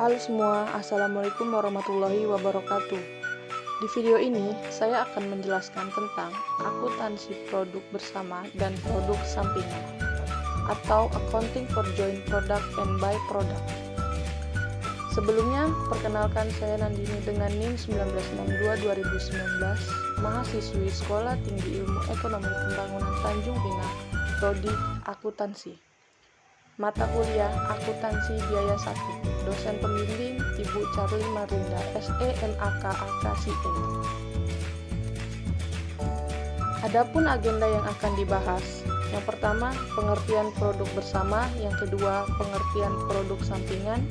Halo semua, Assalamualaikum warahmatullahi wabarakatuh. Di video ini, saya akan menjelaskan tentang akuntansi produk bersama dan produk sampingan, atau Accounting for Joint Product and By Product. Sebelumnya, perkenalkan saya Nandini dengan NIM 1962-2019, mahasiswi Sekolah Tinggi Ilmu Ekonomi Pembangunan Tanjung Pinang, Prodi Akuntansi. Mata kuliah Akuntansi Biaya 1, dosen pembimbing Ibu Charlie Marinda, SE MAK AKSIE. Adapun agenda yang akan dibahas, yang pertama pengertian produk bersama, yang kedua pengertian produk sampingan,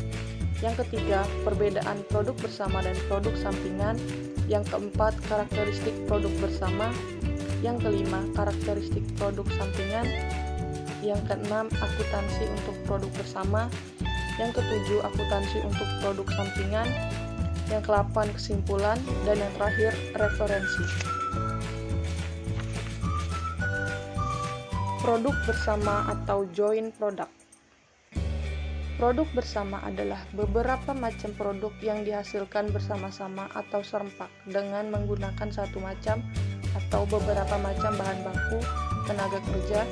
yang ketiga perbedaan produk bersama dan produk sampingan, yang keempat karakteristik produk bersama, yang kelima karakteristik produk sampingan, yang keenam akuntansi untuk produk bersama, yang ketujuh akuntansi untuk produk sampingan, yang ke-8 kesimpulan, dan yang terakhir referensi. Produk bersama atau joint product. Produk bersama adalah beberapa macam produk yang dihasilkan bersama-sama atau serempak dengan menggunakan satu macam atau beberapa macam bahan baku, tenaga kerja,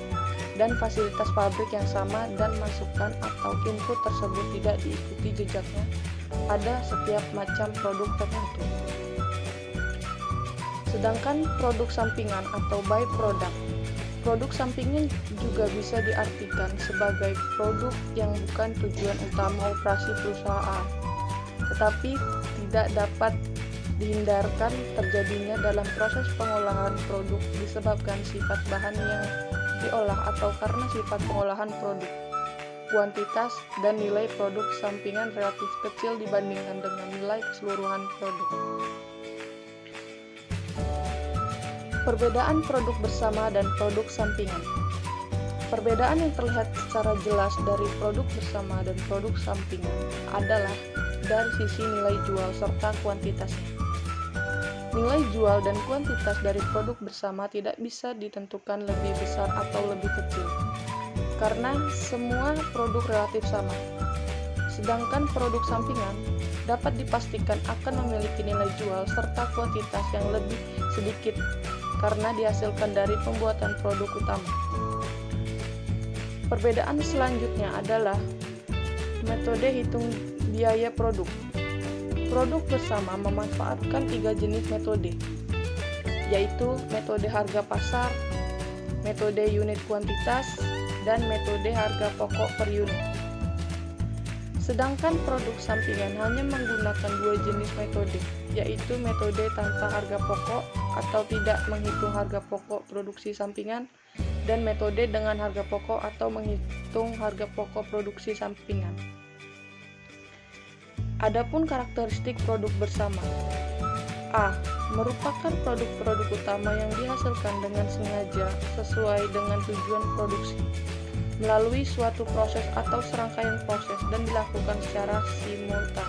dan fasilitas pabrik yang sama, dan masukan atau input tersebut tidak diikuti jejaknya pada setiap macam produk tertentu. Sedangkan produk sampingan atau by product, produk sampingan juga bisa diartikan sebagai produk yang bukan tujuan utama operasi perusahaan, tetapi tidak dapat dihindarkan terjadinya dalam proses pengolahan produk disebabkan sifat bahan yang diolah atau karena sifat pengolahan produk, kuantitas dan nilai produk sampingan relatif kecil dibandingkan dengan nilai keseluruhan produk. Perbedaan produk bersama dan produk sampingan. Perbedaan yang terlihat secara jelas dari produk bersama dan produk sampingan adalah dari sisi nilai jual serta kuantitasnya. Nilai jual dan kuantitas dari produk bersama tidak bisa ditentukan lebih besar atau lebih kecil, karena semua produk relatif sama. Sedangkan produk sampingan dapat dipastikan akan memiliki nilai jual serta kuantitas yang lebih sedikit karena dihasilkan dari pembuatan produk utama. Perbedaan selanjutnya adalah metode hitung biaya produk. Produk bersama memanfaatkan 3 jenis metode, yaitu metode harga pasar, metode unit kuantitas, dan metode harga pokok per unit. Sedangkan produk sampingan hanya menggunakan 2 jenis metode, yaitu metode tanpa harga pokok atau tidak menghitung harga pokok produksi sampingan, dan metode dengan harga pokok atau menghitung harga pokok produksi sampingan. Adapun karakteristik produk bersama. A. Merupakan produk-produk utama yang dihasilkan dengan sengaja sesuai dengan tujuan produksi melalui suatu proses atau serangkaian proses dan dilakukan secara simultan.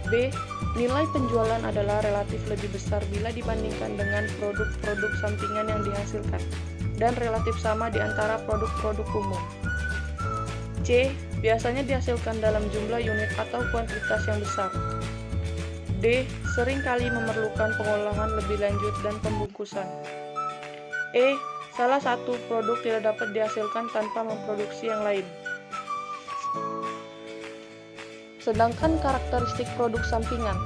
B. Nilai penjualan adalah relatif lebih besar bila dibandingkan dengan produk-produk sampingan yang dihasilkan dan relatif sama di antara produk-produk umum. C. Biasanya dihasilkan dalam jumlah unit atau kuantitas yang besar. D. Seringkali memerlukan pengolahan lebih lanjut dan pembungkusan. E. Salah satu produk tidak dapat dihasilkan tanpa memproduksi yang lain. Sedangkan karakteristik produk sampingan.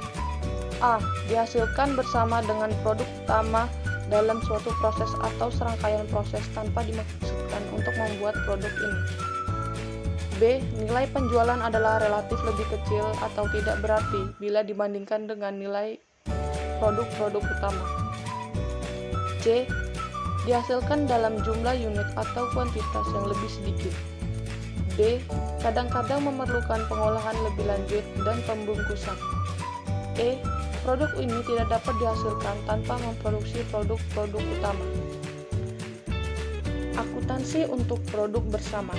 A. Dihasilkan bersama dengan produk utama dalam suatu proses atau serangkaian proses tanpa dimaksudkan untuk membuat produk ini. B. Nilai penjualan adalah relatif lebih kecil atau tidak berarti bila dibandingkan dengan nilai produk-produk utama. C. Dihasilkan dalam jumlah unit atau kuantitas yang lebih sedikit. D. Kadang-kadang memerlukan pengolahan lebih lanjut dan pembungkusan. E. Produk ini tidak dapat dihasilkan tanpa memproduksi produk-produk utama. Akuntansi untuk produk bersama.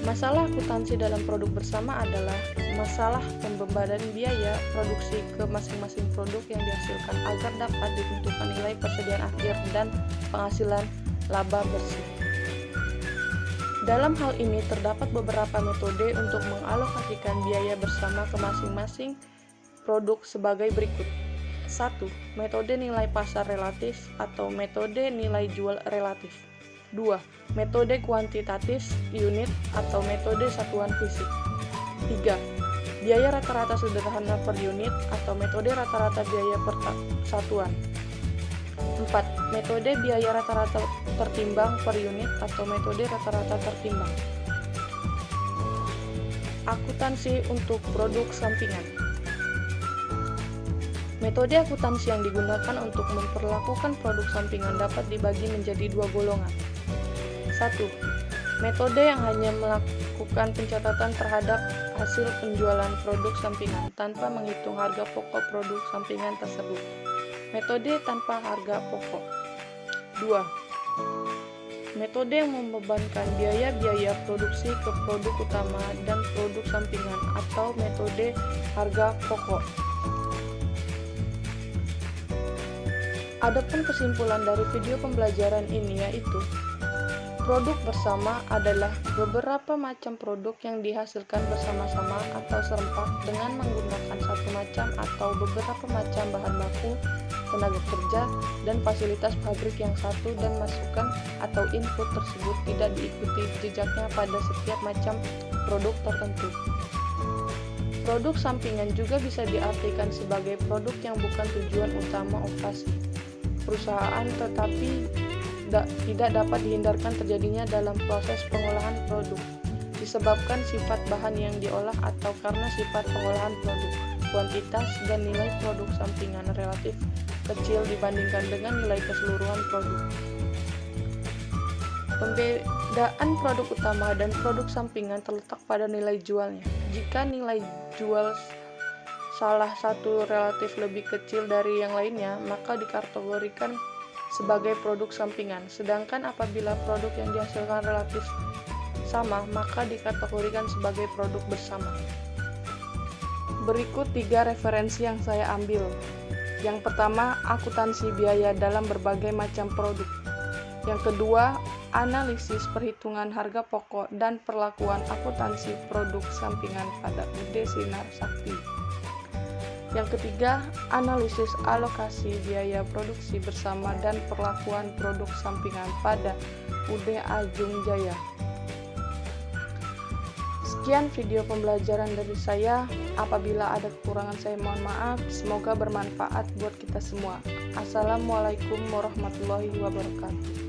Masalah akuntansi dalam produk bersama adalah masalah pembebanan biaya produksi ke masing-masing produk yang dihasilkan agar dapat ditentukan nilai persediaan akhir dan penghasilan laba bersih. Dalam hal ini terdapat beberapa metode untuk mengalokasikan biaya bersama ke masing-masing produk sebagai berikut. 1. Metode nilai pasar relatif atau metode nilai jual relatif. 2. Metode kuantitatif unit atau metode satuan fisik. 3. Biaya rata-rata sederhana per unit atau metode rata-rata biaya per satuan. 4. Metode biaya rata-rata tertimbang per unit atau metode rata-rata tertimbang. Akuntansi untuk produk sampingan. Metode akuntansi yang digunakan untuk memperlakukan produk sampingan dapat dibagi menjadi dua golongan. 1. Metode yang hanya melakukan pencatatan terhadap hasil penjualan produk sampingan tanpa menghitung harga pokok produk sampingan tersebut. Metode tanpa harga pokok. 2. Metode yang membebankan biaya-biaya produksi ke produk utama dan produk sampingan atau metode harga pokok. Adapun kesimpulan dari video pembelajaran ini yaitu produk bersama adalah beberapa macam produk yang dihasilkan bersama-sama atau serempak dengan menggunakan satu macam atau beberapa macam bahan baku, tenaga kerja, dan fasilitas pabrik yang satu dan masukan atau input tersebut tidak diikuti jejaknya pada setiap macam produk tertentu. Produk sampingan juga bisa diartikan sebagai produk yang bukan tujuan utama operasi perusahaan tetapi tidak dapat dihindarkan terjadinya dalam proses pengolahan produk disebabkan sifat bahan yang diolah atau karena sifat pengolahan produk. Kuantitas dan nilai produk sampingan relatif kecil dibandingkan dengan nilai keseluruhan produk. Pembedaan produk utama dan produk sampingan terletak pada nilai jualnya. Jika nilai jual salah satu relatif lebih kecil dari yang lainnya, maka dikategorikan sebagai produk sampingan. Sedangkan apabila produk yang dihasilkan relatif sama, maka dikategorikan sebagai produk bersama. Berikut 3 referensi yang saya ambil. Yang pertama, akuntansi biaya dalam berbagai macam produk. Yang kedua, analisis perhitungan harga pokok dan perlakuan akuntansi produk sampingan pada UD Sinar Sakti. Yang ketiga, analisis alokasi biaya produksi bersama dan perlakuan produk sampingan pada UD Ajung Jaya. Sekian video pembelajaran dari saya. Apabila ada kekurangan saya mohon maaf. Semoga bermanfaat buat kita semua. Assalamualaikum warahmatullahi wabarakatuh.